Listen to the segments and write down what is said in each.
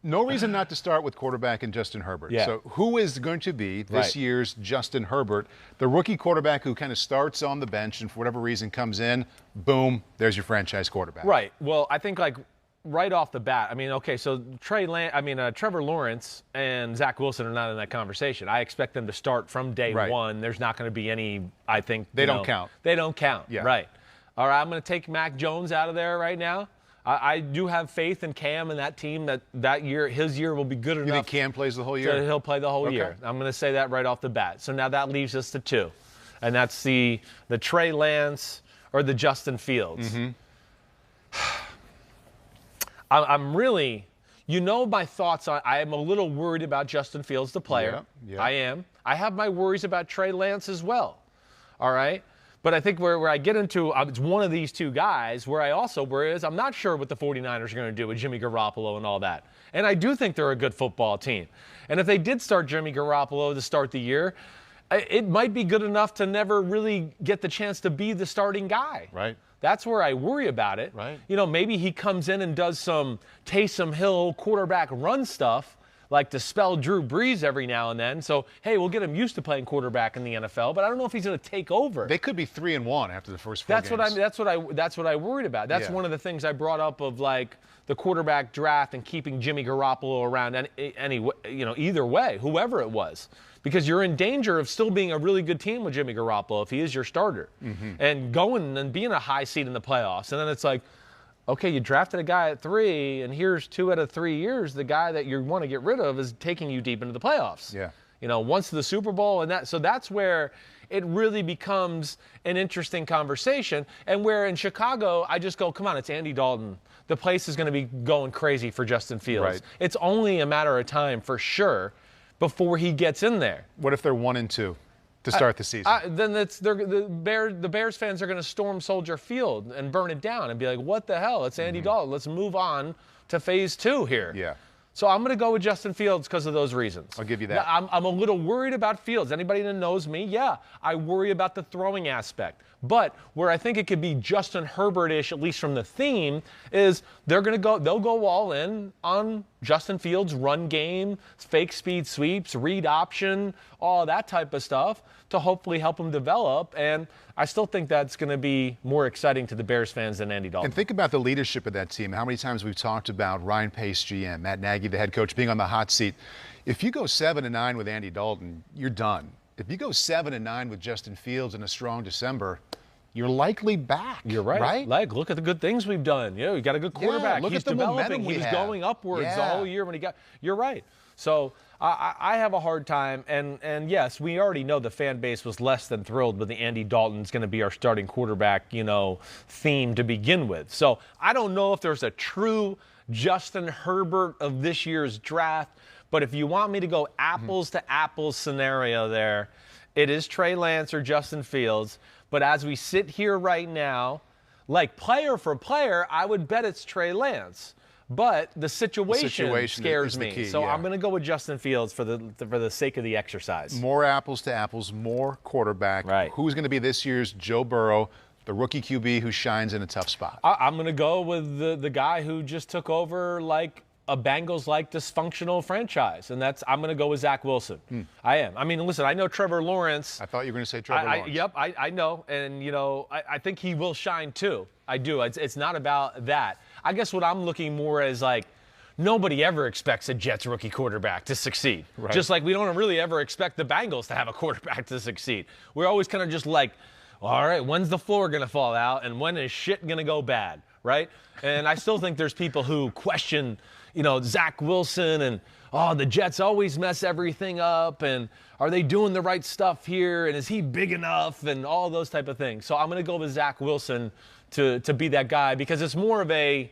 No reason not to start with quarterback and Justin Herbert. Yeah. So who is going to be this year's Justin Herbert, the rookie quarterback who kind of starts on the bench and for whatever reason comes in, boom, there's your franchise quarterback. Right. Well, I think right off the bat, I mean, okay, so Trevor Lawrence and Zach Wilson are not in that conversation. I expect them to start from day one. There's not going to be any, I think. They don't count. They don't count. Yeah. Right. All right, I'm going to take Mac Jones out of there right now. I do have faith in Cam and that team that year, his year will be good enough. You think Cam plays the whole year? He'll play the whole year. I'm going to say that right off the bat. So now that leaves us to two. And that's the Trey Lance or the Justin Fields. Mm-hmm. I'm really, my thoughts on, I am a little worried about Justin Fields, the player. Yeah. I am. I have my worries about Trey Lance as well. All right? But I think where I get into, it's one of these two guys where I also worry is I'm not sure what the 49ers are going to do with Jimmy Garoppolo and all that. And I do think they're a good football team. And if they did start Jimmy Garoppolo to start the year, it might be good enough to never really get the chance to be the starting guy. Right. That's where I worry about it. Right. Maybe he comes in and does some Taysom Hill quarterback run stuff, like to spell Drew Brees every now and then. So, hey, we'll get him used to playing quarterback in the NFL, but I don't know if he's going to take over. They could be 3-1 after the first four games. That's what I worried about. That's one of the things I brought up of the quarterback draft and keeping Jimmy Garoppolo around either way, whoever it was. Because you're in danger of still being a really good team with Jimmy Garoppolo if he is your starter. Mm-hmm. And going and being a high seed in the playoffs. And then it's like, okay, you drafted a guy at 3, and here's 2 out of 3 years, the guy that you want to get rid of is taking you deep into the playoffs. Yeah. Once the Super Bowl, so that's where it really becomes an interesting conversation. And where in Chicago, I just go, come on, it's Andy Dalton. The place is going to be going crazy for Justin Fields. Right. It's only a matter of time for sure before he gets in there. What if they're 1-2 to start the season? Then the Bears fans are going to storm Soldier Field and burn it down and be like, what the hell? It's Andy Dalton. Let's move on to phase 2 here. Yeah. So I'm going to go with Justin Fields because of those reasons. I'll give you that. Now, I'm a little worried about Fields. Anybody that knows me, I worry about the throwing aspect. But where I think it could be Justin Herbert-ish, at least from the theme, is they'll go all in on Justin Fields' run game, fake speed sweeps, read option, all that type of stuff to hopefully help him develop. And I still think that's going to be more exciting to the Bears fans than Andy Dalton. And think about the leadership of that team. How many times we've talked about Ryan Pace, GM, Matt Nagy, the head coach, being on the hot seat. If you go 7-9 with Andy Dalton, you're done. If you go 7-9 with Justin Fields in a strong December, you're likely back. You're right. Like, look at the good things we've done. We got a good quarterback. Look He's at the developing. momentum He was going upwards the whole year when he got. You're right. So I have a hard time. And yes, we already know the fan base was less than thrilled with the Andy Dalton's going to be our starting quarterback, theme to begin with. So I don't know if there's a true Justin Herbert of this year's draft. But if you want me to go apples to apples scenario there, it is Trey Lance or Justin Fields. But as we sit here right now, like player for player, I would bet it's Trey Lance. But the situation scares me. Key, so I'm going to go with Justin Fields for the sake of the exercise. More apples to apples, more quarterback. Right. Who's going to be this year's Joe Burrow, the rookie QB who shines in a tough spot? I'm going to go with the guy who just took over like a Bengals-like dysfunctional franchise, and I'm going to go with Zach Wilson. I am. I mean, listen, I know Trevor Lawrence. I thought you were going to say Trevor Lawrence. Yep, I know, and I think he will shine too. I do. It's not about that. I guess what I'm looking more as like nobody ever expects a Jets rookie quarterback to succeed. Right. Just like we don't really ever expect the Bengals to have a quarterback to succeed. We're always kind of just like, all right, when's the floor going to fall out, and when is shit going to go bad, right? And I still think there's people who question Zach Wilson and, the Jets always mess everything up, and are they doing the right stuff here, and is he big enough, and all those type of things. So I'm going to go with Zach Wilson to be that guy because it's more of a,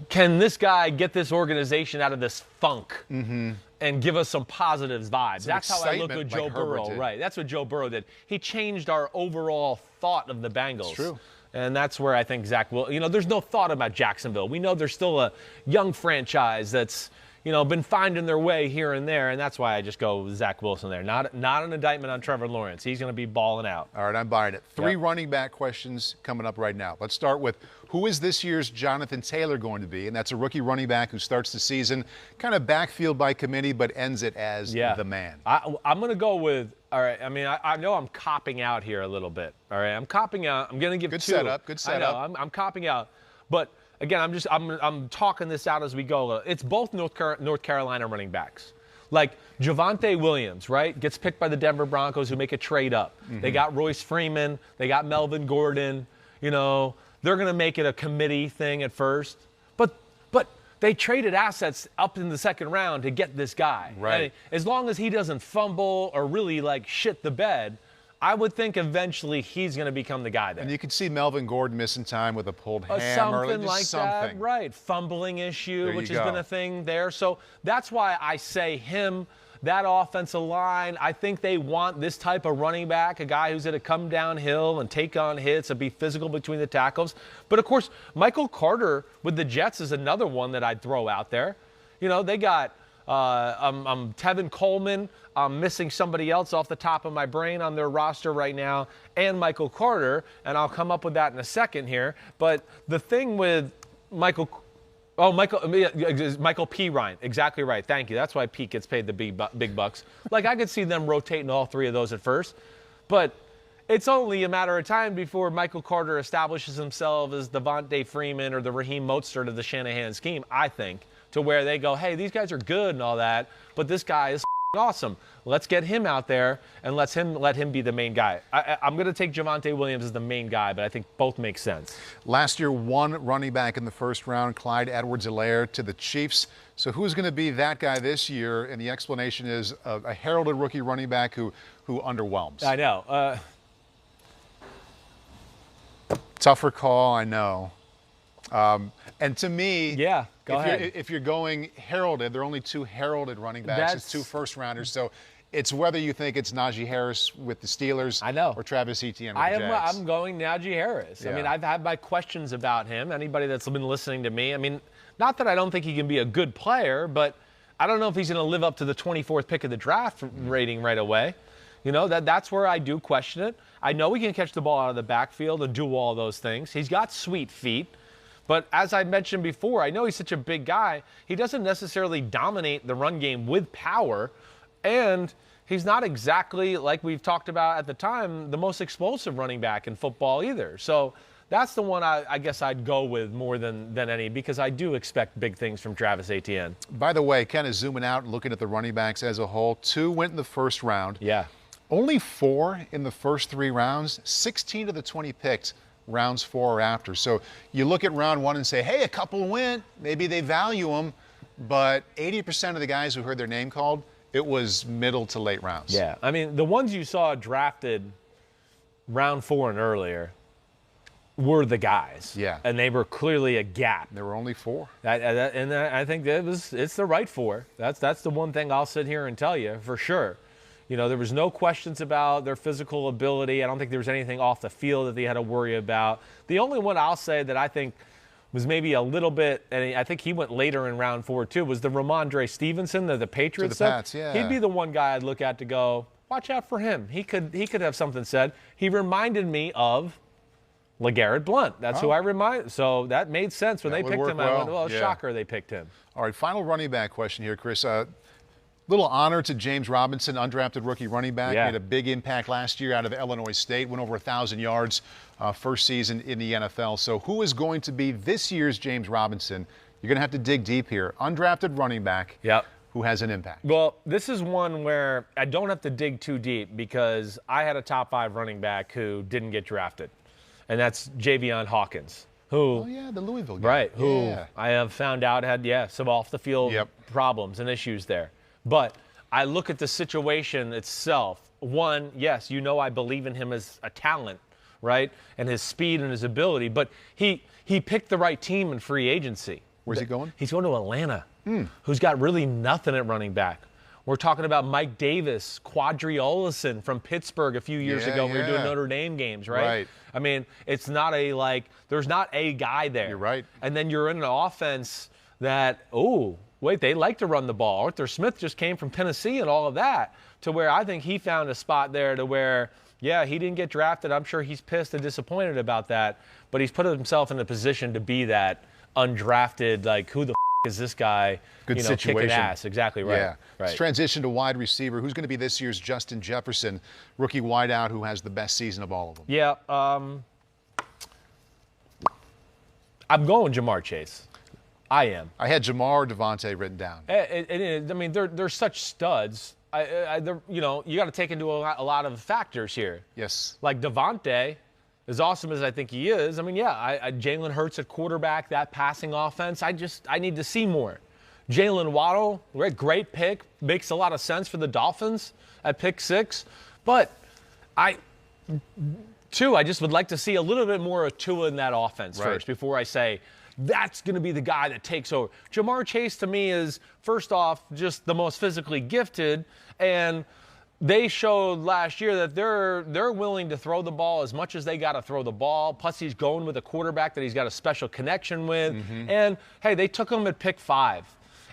can this guy get this organization out of this funk and give us some positive vibes? That's how I look at Joe Burrow. Right. That's what Joe Burrow did. He changed our overall thought of the Bengals. It's true. And that's where I think Zach will. There's no thought about Jacksonville. We know there's still a young franchise that's, been finding their way here and there, and that's why I just go with Zach Wilson there. Not an indictment on Trevor Lawrence. He's going to be balling out. All right, I'm buying it. Three running back questions coming up right now. Let's start with, who is this year's Jonathan Taylor going to be? And that's a rookie running back who starts the season kind of backfield by committee, but ends it as the man. I'm going to go with, all right, I mean, I know I'm copping out here a little bit. All right, I'm copping out. I'm going to give good two. Good setup. I know, I'm copping out. But again, I'm talking this out as we go. It's both North Carolina running backs. Like Javonte Williams, right? Gets picked by the Denver Broncos, who make a trade up. Mm-hmm. They got Royce Freeman. They got Melvin Gordon. They're going to make it a committee thing at first. But they traded assets up in the second round to get this guy. Right. And as long as he doesn't fumble or really shit the bed, I would think eventually he's going to become the guy there. And you can see Melvin Gordon missing time with a pulled ham. Something like that, right. Fumbling issue, which has been a thing there. So that's why I say him, that offensive line. I think they want this type of running back, a guy who's going to come downhill and take on hits and be physical between the tackles. But, of course, Michael Carter with the Jets is another one that I'd throw out there. They got Tevin Coleman. I'm missing somebody else off the top of my brain on their roster right now, and Michael Carter, and I'll come up with that in a second here. But the thing with Michael P. Ryan, exactly right. Thank you. That's why Pete gets paid the big bucks. I could see them rotating all three of those at first, but it's only a matter of time before Michael Carter establishes himself as Devontae Freeman or the Raheem Mostert of the Shanahan scheme, I think, to where they go, hey, these guys are good and all that, but this guy is awesome. Let's get him out there and let him be the main guy. I'm going to take Javonte Williams as the main guy, but I think both make sense. Last year, one running back in the first round, Clyde Edwards-Helaire to the Chiefs. So who's going to be that guy this year? And the explanation is a heralded rookie running back who underwhelms. I know. Tougher call, I know. And to me, go ahead. If you're going heralded, there are only two heralded running backs. It's two first-rounders. So it's whether you think it's Najee Harris with the Steelers, or Travis Etienne with the Jags. I'm going Najee Harris. Yeah. I mean, I've had my questions about him. Anybody that's been listening to me, I mean, not that I don't think he can be a good player, but I don't know if he's going to live up to the 24th pick of the draft rating right away. That's where I do question it. I know he can catch the ball out of the backfield and do all those things. He's got sweet feet. But as I mentioned before, I know he's such a big guy. He doesn't necessarily dominate the run game with power. And he's not exactly, like we've talked about at the time, the most explosive running back in football either. So that's the one I guess I'd go with more than any, because I do expect big things from Travis Etienne. By the way, kind of zooming out and looking at the running backs as a whole, 2 went in the first round. Yeah. Only 4 in the first 3 rounds. 16 of the 20 picked rounds 4 or after. So you look at round 1 and say, hey, a couple went. Maybe they value them. But 80% of the guys who heard their name called, it was middle to late rounds. Yeah. I mean, the ones you saw drafted round 4 and earlier were the guys. Yeah. And they were clearly a gap. There were only 4. And I think it's the right 4. That's the one thing I'll sit here and tell you for sure. There was no questions about their physical ability. I don't think there was anything off the field that they had to worry about. The only one I'll say that I think was maybe a little bit, and I think he went later in round 4 too, was the Ramondre Stevenson, the Patriots. To the Pats, yeah. He'd be the one guy I'd look at to go, watch out for him. He could have something said. He reminded me of LeGarrette Blount. That's who I remind. So that made sense when they picked him. I went, well, shocker they picked him. All right, final running back question here, Chris. Little honor to James Robinson, undrafted rookie running back. Yeah. Made a big impact last year out of Illinois State. Went over 1,000 yards first season in the NFL. So who is going to be this year's James Robinson? You're going to have to dig deep here. Undrafted running back who has an impact. Well, this is one where I don't have to dig too deep because I had a top 5 running back who didn't get drafted. And that's Javion Hawkins. Who, the Louisville guy. Right, who I have found out had, some off-the-field problems and issues there. But I look at the situation itself. One, yes, I believe in him as a talent, right, and his speed and his ability. But he picked the right team in free agency. Where's he going? He's going to Atlanta, who's got really nothing at running back. We're talking about Mike Davis, Quadri Olison from Pittsburgh a few years ago when we were doing Notre Dame games, right? I mean, it's not there's not a guy there. You're right. And then you're in an offense that, wait, they like to run the ball. Arthur Smith just came from Tennessee and all of that, to where I think he found a spot there to where, yeah, he didn't get drafted. I'm sure he's pissed and disappointed about that, but he's put himself in a position to be that undrafted, like, who the is this guy, good situation. Kicking ass. Exactly right. Yeah. Right. Let's transition to wide receiver. Who's going to be this year's Justin Jefferson, rookie wideout who has the best season of all of them? Yeah. I'm going JaMarr Chase. I am. I had JaMarr or Devontae written down. I mean, they're such studs. You got to take into a lot of factors here. Yes. Like Devontae, as awesome as I think he is, I mean, yeah, Jalen Hurts at quarterback, that passing offense, I need to see more. Jalen Waddle, great pick, makes a lot of sense for the Dolphins at pick 6. But I just would like to see a little bit more of Tua in that offense first before I say that's going to be the guy that takes over. JaMarr Chase, to me, is, first off, just the most physically gifted, and they showed last year that they're willing to throw the ball as much as they got to throw the ball. Plus, he's going with a quarterback that he's got a special connection with. Mm-hmm. And, hey, they took him at pick 5.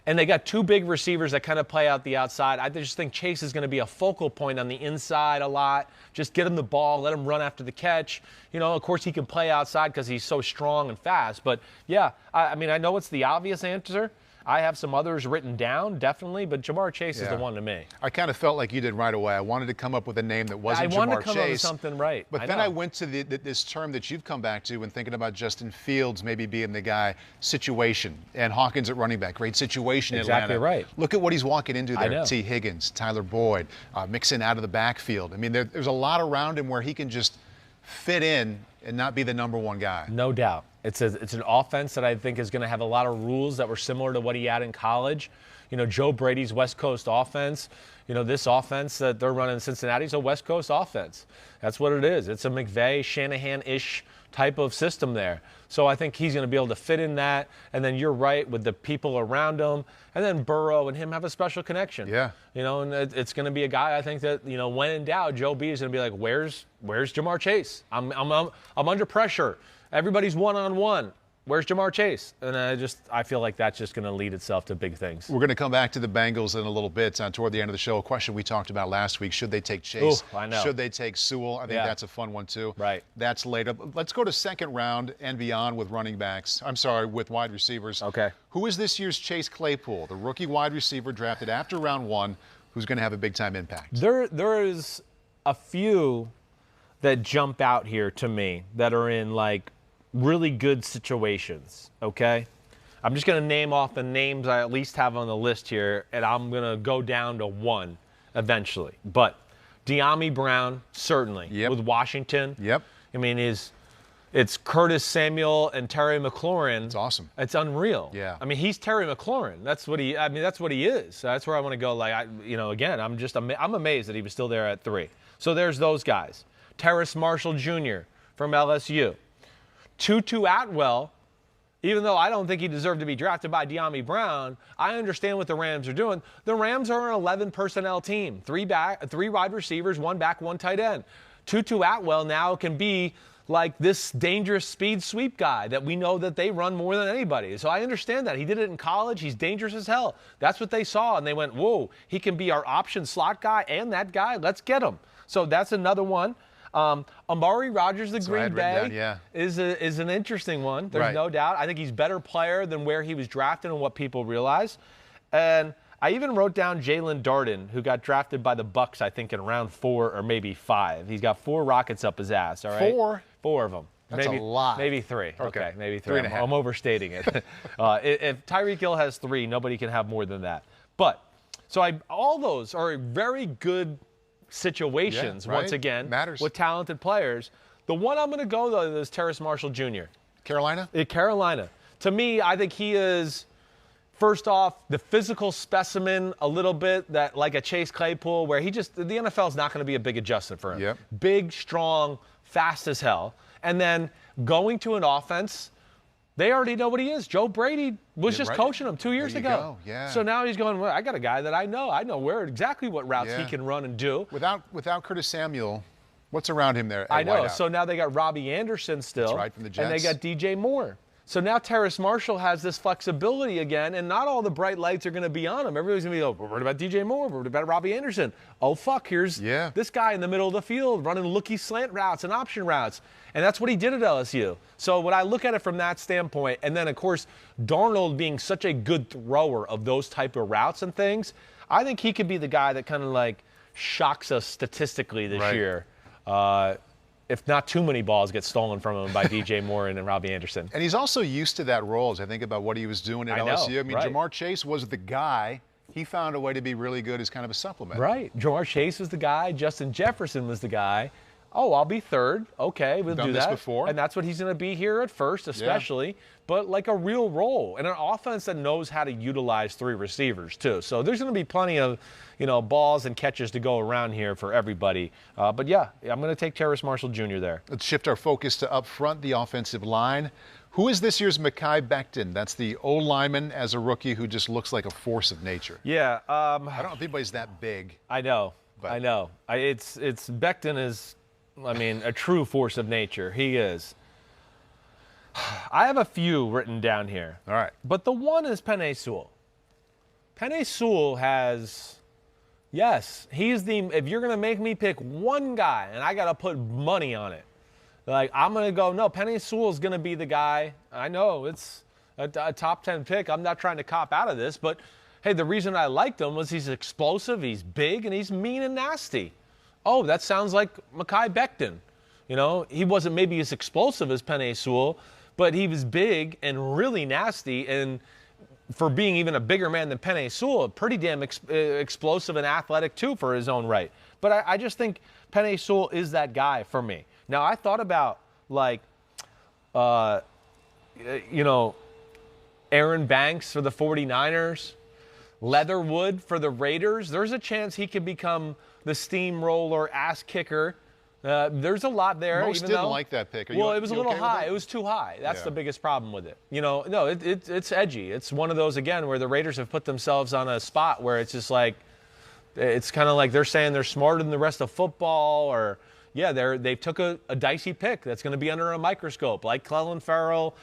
And they got 2 big receivers that kind of play out the outside. I just think Chase is going to be a focal point on the inside a lot. Just get him the ball, let him run after the catch. Of course, he can play outside because he's so strong and fast. But, yeah, I mean, I know it's the obvious answer. I have some others written down, definitely, but JaMarr Chase is the one to me. I kind of felt like you did right away. I wanted to come up with a name that wasn't JaMarr Chase. I wanted to come up with something right. But then I went to this term that you've come back to when thinking about Justin Fields maybe being the guy, situation, and Hawkins at running back. Great situation in Atlanta. Exactly right. Look at what he's walking into there. T. Higgins, Tyler Boyd, mixing out of the backfield. I mean, there's a lot around him where he can just fit in and not be the number one guy. No doubt. It's an offense that I think is going to have a lot of rules that were similar to what he had in college. Joe Brady's West Coast offense, this offense that they're running in Cincinnati is a West Coast offense. That's what it is. It's a McVay, Shanahan-ish type of system there. So I think he's going to be able to fit in that. And then you're right with the people around him. And then Burrow and him have a special connection. Yeah. And it's going to be a guy, I think that, when in doubt, Joe B is going to be like, where's JaMarr Chase? I'm under pressure. Everybody's one-on-one. Where's JaMarr Chase? And I feel like that's just going to lead itself to big things. We're going to come back to the Bengals in a little bit. Toward the end of the show, a question we talked about last week. Should they take Chase? Ooh, I know. Should they take Sewell? I think that's a fun one, too. Right. That's later. Let's go to second round and beyond with running backs. With wide receivers. Okay. Who is this year's Chase Claypool, the rookie wide receiver drafted after round 1, who's going to have a big-time impact? There is a few that jump out here to me that are in, really good situations, okay? I'm just going to name off the names I at least have on the list here, and I'm going to go down to 1 eventually. But Dyami Brown, certainly, with Washington. Yep. I mean, it's Curtis Samuel and Terry McLaurin. It's awesome. It's unreal. Yeah. I mean, he's Terry McLaurin. That's what he is. That's where I want to go. Again, I'm amazed that he was still there at 3. So there's those guys. Terrace Marshall Jr. from LSU. Tutu Atwell, even though I don't think he deserved to be drafted by Dyami Brown, I understand what the Rams are doing. The Rams are an 11-personnel team, 3 wide receivers, 1 back, 1 tight end. Tutu Atwell now can be like this dangerous speed sweep guy that we know that they run more than anybody. So I understand that. He did it in college. He's dangerous as hell. That's what they saw, and they went, whoa, he can be our option slot guy and that guy. Let's get him. So that's another one. Amari Rodgers, the Green Bay, is an interesting one. There's no doubt. I think he's a better player than where he was drafted and what people realize. And I even wrote down Jalen Darden, who got drafted by the Bucs, I think, in round 4 or maybe 5. He's got 4 rockets up his ass, all right? 4 of them. That's a lot. Maybe 3. Okay, maybe 3. 3.5. I'm overstating it. If Tyreek Hill has 3, nobody can have more than that. But, all those are very good situations, once again, with talented players. The one I'm going to go, though, is Terrace Marshall Jr. Carolina? Carolina. To me, I think he is, first off, the physical specimen a little bit, that like a Chase Claypool, where the NFL is not going to be a big adjustment for him. Yep. Big, strong, fast as hell. And then going to an offense, they already know what he is. Joe Brady was just coaching him 2 years ago. So now he's going, well, I got a guy that I know. I know exactly what routes he can run and do. Without Curtis Samuel, what's around him there? I know. So now they got Robbie Anderson still. That's right, from the Jets. And they got DJ Moore. So now Terrace Marshall has this flexibility again, and not all the bright lights are going to be on him. Everybody's going to be like, we're worried about DJ Moore, we're worried about Robbie Anderson. Oh, fuck, here's this guy in the middle of the field running looky slant routes and option routes. And that's what he did at LSU. So when I look at it from that standpoint, and then, of course, Darnold being such a good thrower of those type of routes and things, I think he could be the guy that kind of like shocks us statistically this year. If not too many balls get stolen from him by DJ Moore and Robbie Anderson. And he's also used to that role as I think about what he was doing at LSU. I mean, JaMarr Chase was the guy. He found a way to be really good as kind of a supplement. Right. JaMarr Chase was the guy. Justin Jefferson was the guy. Oh, I'll be third. Okay, we'll do that. Done this before. And that's what he's going to be here at first, especially. But like a real role. And an offense that knows how to utilize 3 receivers, too. So there's going to be plenty of, balls and catches to go around here for everybody. But, yeah, I'm going to take Terrace Marshall Jr. there. Let's shift our focus to up front, the offensive line. Who is this year's Penei Sewell? That's the O-lineman as a rookie who just looks like a force of nature. Yeah. I don't know if anybody's that big. I know. But. I know. It's Becton is, a true force of nature. He is. I have a few written down here. All right. But the one is Penei Sewell. Penei Sewell has, he's if you're going to make me pick one guy and I got to put money on it, like I'm going to go, no, Penei Sewell is going to be the guy. I know it's a top 10 pick. I'm not trying to cop out of this, but hey, the reason I liked him was he's explosive, he's big, and he's mean and nasty. Oh, that sounds like Mekhi Becton. He wasn't maybe as explosive as Penei Sewell, but he was big and really nasty, and for being even a bigger man than Penei Sewell, pretty damn explosive and athletic too for his own right. But I just think Penei Sewell is that guy for me. Now, I thought about, Aaron Banks for the 49ers, Leatherwood for the Raiders. There's a chance he could become the steamroller ass kicker. There's a lot there. Most didn't like that pick. It was a little high. It was too high. That's the biggest problem with it. It's edgy. It's one of those, again, where the Raiders have put themselves on a spot where it's just like, it's kind of like they're saying they're smarter than the rest of football, or, they took a dicey pick that's going to be under a microscope, like Clelin Ferrell,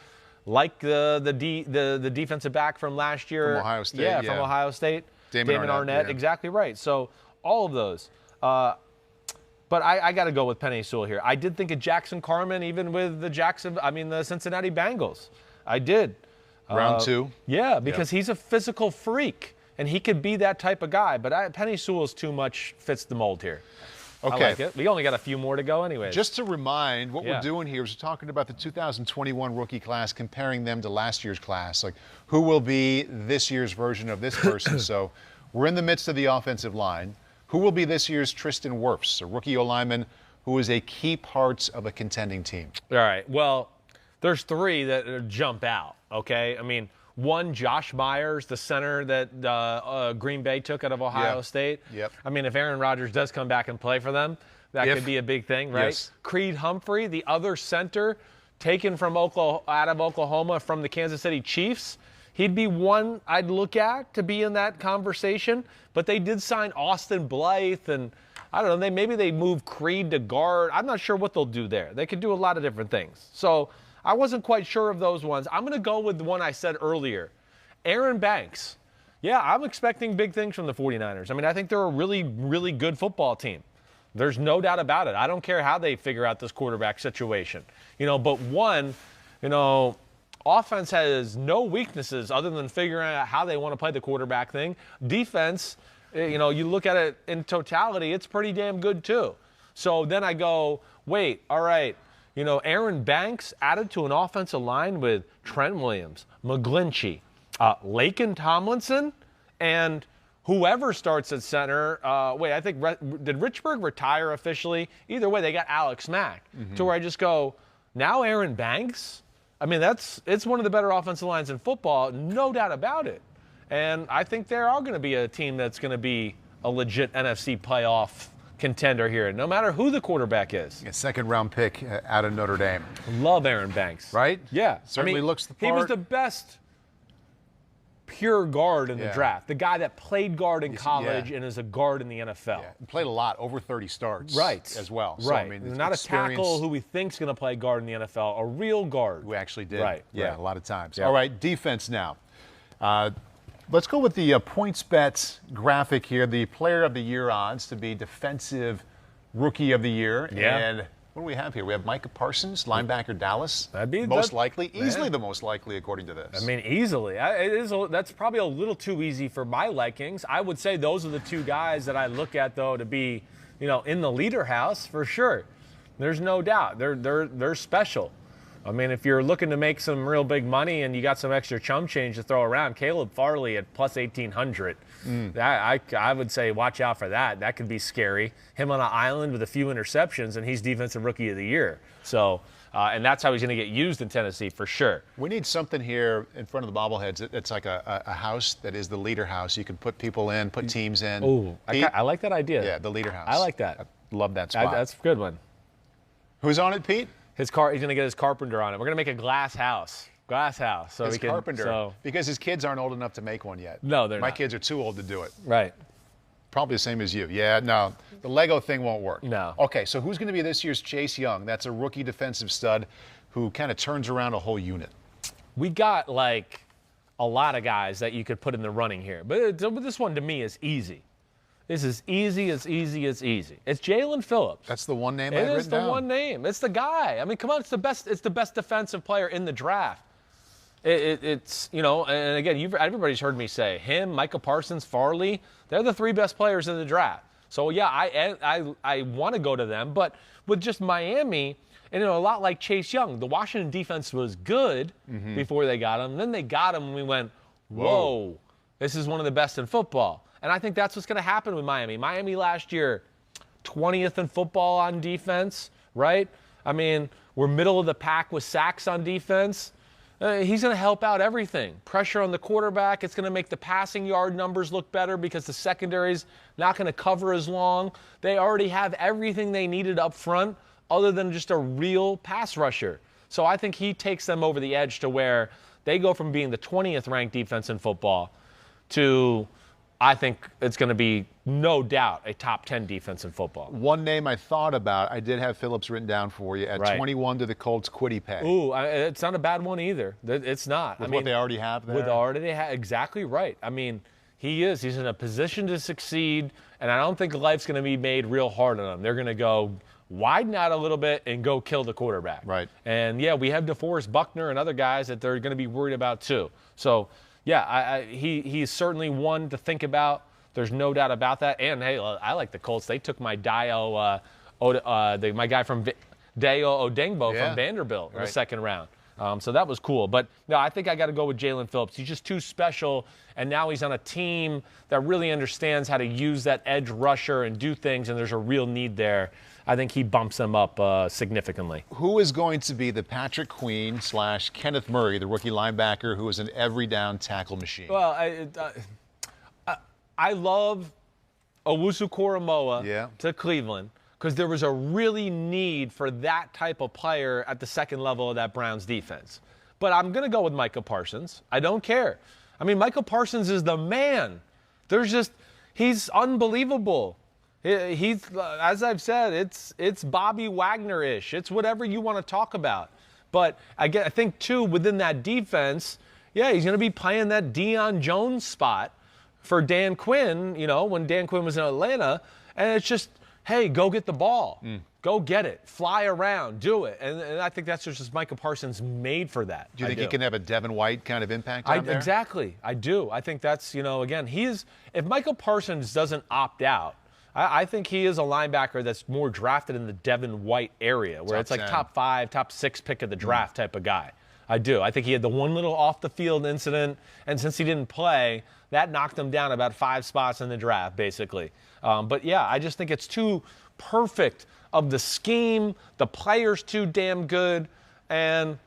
like the defensive back from last year. From Ohio State. From Ohio State. Damon Arnett. Yeah. Exactly right. So all of those. But I got to go with Penei Sewell here. I did think of Jackson Carman, even with the Cincinnati Bengals. I did. Round 2? Yeah, because he's a physical freak, and he could be that type of guy. But Penei Sewell's too much fits the mold here. Okay. I like it. We only got a few more to go anyway. Just to remind, what we're doing here is we're talking about the 2021 rookie class, comparing them to last year's class. Like, who will be this year's version of this person? So we're in the midst of the offensive line. Who will be this year's Tristan Wirfs, a rookie O-lineman who is a key part of a contending team? All right. Well, there's 3 that jump out, okay? One, Josh Myers, the center that Green Bay took out of Ohio State. Yep. If Aaron Rodgers does come back and play for them, that could be a big thing, right? Yes. Creed Humphrey, the other center, taken from out of Oklahoma from the Kansas City Chiefs. He'd be one I'd look at to be in that conversation. But they did sign Austin Blythe, and I don't know, maybe they move Creed to guard. I'm not sure what they'll do there. They could do a lot of different things. So I wasn't quite sure of those ones. I'm going to go with the one I said earlier, Aaron Banks. Yeah, I'm expecting big things from the 49ers. I think they're a really, really good football team. There's no doubt about it. I don't care how they figure out this quarterback situation. But one, offense has no weaknesses other than figuring out how they want to play the quarterback thing. Defense, you look at it in totality, it's pretty damn good too. So then I go, wait, all right, Aaron Banks added to an offensive line with Trent Williams, McGlinchey, Laken Tomlinson, and whoever starts at center. I think, did Richburg retire officially? Either way, they got Alex Mack. To where I just go, now Aaron Banks? It's one of the better offensive lines in football, no doubt about it. And I think there are going to be a team that's going to be a legit NFC playoff contender here, no matter who the quarterback is. A second-round pick out of Notre Dame. Love Aaron Banks. Right? Yeah. Certainly looks the part. He was the best pure guard in the draft. The guy that played guard in college and is a guard in the NFL. Yeah. Played a lot, over 30 starts as well. So, Right. I mean, not a tackle who we think's going to play guard in the NFL, a real guard. Who actually did. Right. Yeah, a lot of times. Yeah. All right, defense now. Let's go with the PointsBet graphic here. The Player of the Year odds to be Defensive Rookie of the Year. Yeah. And what do we have here? We have Micah Parsons, linebacker, Dallas. That'd be most likely, easily the most likely according to this. I mean, easily. That's probably a little too easy for my likings. I would say those are the two guys that I look at, though, to be, in the leader house for sure. There's no doubt. They're special. I mean, if you're looking to make some real big money and you got some extra chum change to throw around, Caleb Farley at plus 1,800. I would say watch out for that. That could be scary. Him on an island with a few interceptions, and he's Defensive Rookie of the Year. So, and that's how he's going to get used in Tennessee for sure. We need something here in front of the bobbleheads. It's like a house that is the leader house. You can put people in, put teams in. Ooh, I like that idea. Yeah, the leader house. I like that. I love that spot. That's a good one. Who's on it, Pete? He's going to get his carpenter on it. We're going to make a glass house. So his carpenter. Because his kids aren't old enough to make one yet. No, they're not. My kids are too old to do it. Right. Probably the same as you. Yeah, no. The Lego thing won't work. No. Okay, so who's going to be this year's Chase Young? That's a rookie defensive stud who kind of turns around a whole unit. We got, like, a lot of guys that you could put in the running here. But this one, to me, is easy. This is easy. It's Jalen Phillips. That's the one name I've written down. It is the one name. It's the guy. I mean, come on, it's the best defensive player in the draft. It's and again, everybody's heard me say him, Micah Parsons, Farley. They're the three best players in the draft. So yeah, I want to go to them, but with just Miami, and a lot like Chase Young, the Washington defense was good before they got him. Then they got him, and we went, whoa, this is one of the best in football. And I think that's what's going to happen with Miami. Miami last year, 20th in football on defense, right? I mean, we're middle of the pack with sacks on defense. He's going to help out everything. Pressure on the quarterback. It's going to make the passing yard numbers look better because the secondary's not going to cover as long. They already have everything they needed up front other than just a real pass rusher. So I think he takes them over the edge to where they go from being the 20th ranked defense in football to, I think it's going to be, no doubt, a top 10 defense in football. One name I thought about, I did have Phillips written down for you, at 21 to the Colts, Kwity Paye. Ooh, it's not a bad one either. It's not. With what they already have there? Exactly right. I mean, he's in a position to succeed, and I don't think life's going to be made real hard on him. They're going to go widen out a little bit and go kill the quarterback. Right. And, yeah, we have DeForest Buckner and other guys that they're going to be worried about too. So, yeah, he's certainly one to think about. There's no doubt about that. And, hey, I like the Colts. They took my my guy from Dayo Odengbo from Vanderbilt in the second round. So that was cool. But, no, I think I got to go with Jalen Phillips. He's just too special, and now he's on a team that really understands how to use that edge rusher and do things, and there's a real need there. I think he bumps them up significantly. Who is going to be the Patrick Queen / Kenneth Murray, the rookie linebacker who is an every down tackle machine? Well, I love Owusu-Koramoah to Cleveland because there was a really need for that type of player at the second level of that Browns defense. But I'm going to go with Micah Parsons. I don't care. I mean, Micah Parsons is the man. He's unbelievable. He's, as I've said, it's Bobby Wagner-ish. It's whatever you want to talk about. But I think, too, within that defense, he's going to be playing that Deion Jones spot for Dan Quinn, when Dan Quinn was in Atlanta. And it's just, hey, go get the ball. Go get it. Fly around. Do it. And I think that's just Micah Parsons made for that. Do you think he can have a Devin White kind of impact on there? Exactly. I do. I think that's, again, if Micah Parsons doesn't opt out, I think he is a linebacker that's more drafted in the Devin White area, where it's like top 5, top 6 pick of the draft type of guy. I do. I think he had the one little off-the-field incident, and since he didn't play, that knocked him down about 5 spots in the draft, basically. But, yeah, I just think it's too perfect of the scheme. The player's too damn good. And,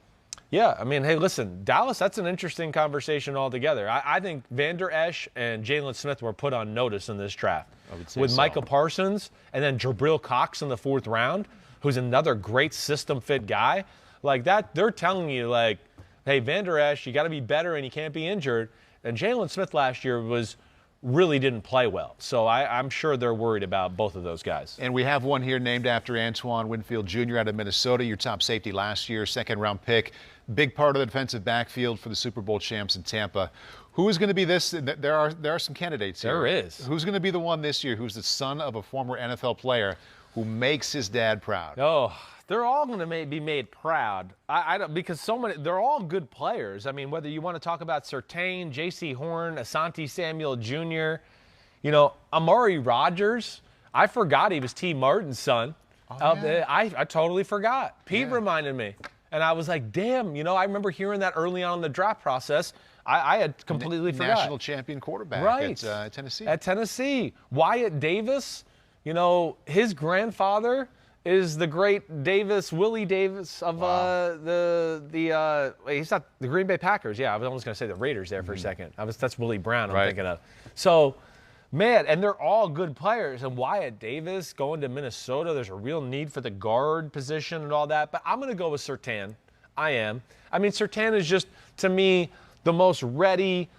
yeah, I mean, hey, listen, Dallas, that's an interesting conversation altogether. I think Vander Esch and Jalen Smith were put on notice in this draft. With Micah Parsons and then Jabril Cox in the 4th round, who's another great system fit guy. Like that, they're telling you, like, hey, Vander Esch, you got to be better and you can't be injured. And Jalen Smith last year really didn't play well. So I'm sure they're worried about both of those guys. And we have one here named after Antoine Winfield Jr. out of Minnesota, your top safety last year, second-round pick. Big part of the defensive backfield for the Super Bowl champs in Tampa. Who is going to be this? There are some candidates here. There is. Who's going to be the one this year who's the son of a former NFL player who makes his dad proud? Oh, they're all going to be made proud. I don't, because they're all good players. I mean, whether you want to talk about Surtain, J.C. Horn, Asante Samuel Jr., Amari Rodgers. I forgot he was T. Martin's son. Oh, yeah. I totally forgot. Pete reminded me. And I was like, damn, I remember hearing that early on in the draft process. I had completely forgot. National champion quarterback at Tennessee. At Tennessee. Wyatt Davis, his grandfather is the great Willie Davis of he's not the Green Bay Packers. Yeah, I was almost going to say the Raiders there for a second. That's Willie Brown I'm thinking of. So, man, and they're all good players. And Wyatt Davis going to Minnesota, there's a real need for the guard position and all that. But I'm going to go with Surtain. I am. I mean, Surtain is just, to me, the most ready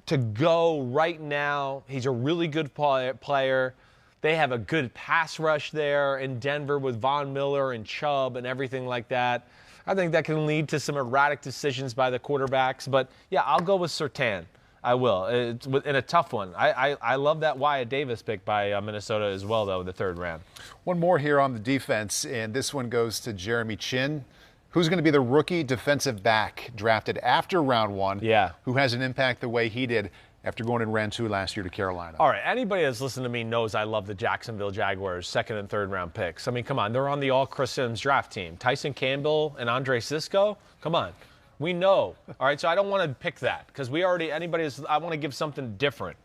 to go right now. He's a really good player. They have a good pass rush there in Denver with Von Miller and Chubb and everything like that. I think that can lead to some erratic decisions by the quarterbacks. But, yeah, I'll go with Surtain. I will. It's in a tough one. I love that Wyatt Davis pick by Minnesota as well, though, the third round. One more here on the defense, and this one goes to Jeremy Chin. Who's going to be the rookie defensive back drafted after round one? Yeah. Who has an impact the way he did after going in round 2 last year to Carolina? All right. Anybody that's listened to me knows I love the Jacksonville Jaguars' second and third round picks. I mean, come on. They're on the all-Chris Simms draft team. Tyson Campbell and Andre Sisco? Come on. We know. All right. So I don't want to pick that because I want to give something different.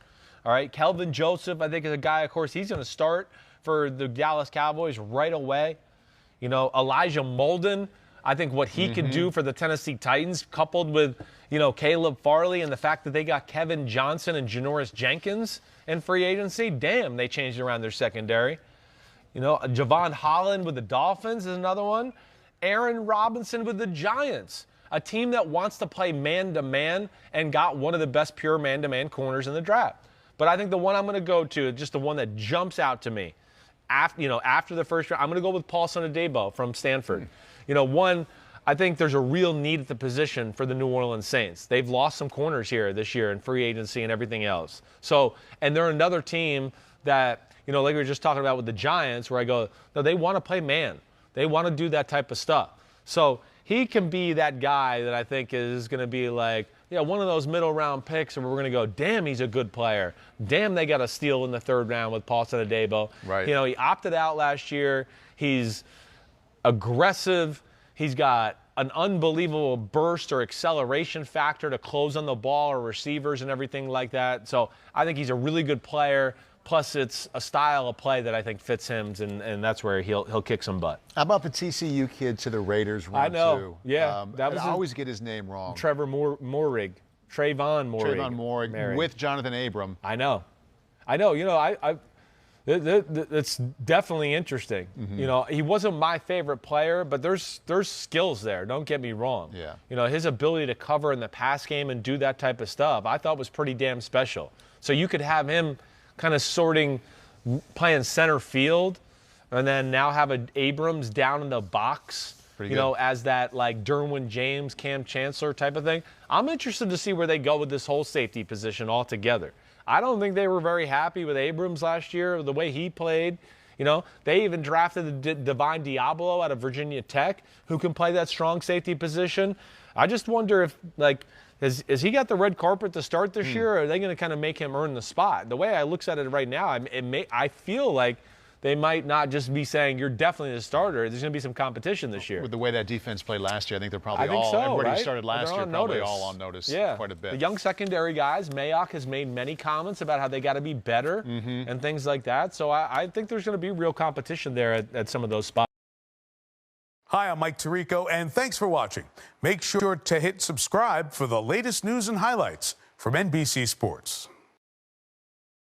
All right. Kelvin Joseph, I think, is a guy, of course, he's going to start for the Dallas Cowboys right away. Elijah Molden. I think what he could do for the Tennessee Titans, coupled with, Caleb Farley and the fact that they got Kevin Johnson and Janoris Jenkins in free agency, damn, they changed around their secondary. Javon Holland with the Dolphins is another one. Aaron Robinson with the Giants, a team that wants to play man-to-man and got one of the best pure man-to-man corners in the draft. But I think the one I'm going to go to, just the one that jumps out to me, after the first round, I'm going to go with Paulson Adebo from Stanford. I think there's a real need at the position for the New Orleans Saints. They've lost some corners here this year in free agency and everything else. So, and they're another team that, like we were just talking about with the Giants, where I go, no, they want to play man. They want to do that type of stuff. So he can be that guy that I think is going to be like, one of those middle round picks, and we're going to go, damn, he's a good player. Damn, they got a steal in the third round with Paulson Adebo. Right. He opted out last year. He's aggressive. He's got an unbelievable burst or acceleration factor to close on the ball or receivers and everything like that. So I think he's a really good player. Plus, it's a style of play that I think fits him, and that's where he'll kick some butt. How about the TCU kid to the Raiders round 2? I know. Yeah. I always get his name wrong. Trevor Moehrig. Trayvon Moehrig with Jonathan Abram. I know. It's definitely interesting. He wasn't my favorite player, but there's skills there. Don't get me wrong. Yeah. His ability to cover in the pass game and do that type of stuff, I thought was pretty damn special. So you could have him kind of playing center field, and then now have Abrams down in the box. As that like Derwin James, Cam Chancellor type of thing. I'm interested to see where they go with this whole safety position altogether. I don't think they were very happy with Abrams last year, the way he played. They even drafted Divine Diablo out of Virginia Tech, who can play that strong safety position. I just wonder if, has he got the red carpet to start this year, or are they going to kind of make him earn the spot? The way I look at it right now, I feel like they might not just be saying you're definitely the starter. There's going to be some competition this year. With the way that defense played last year, I think they're probably everybody who started last year probably all on notice quite a bit. The young secondary guys, Mayock has made many comments about how they got to be better and things like that. So I think there's going to be real competition there at some of those spots. Hi, I'm Mike Tirico, and thanks for watching. Make sure to hit subscribe for the latest news and highlights from NBC Sports.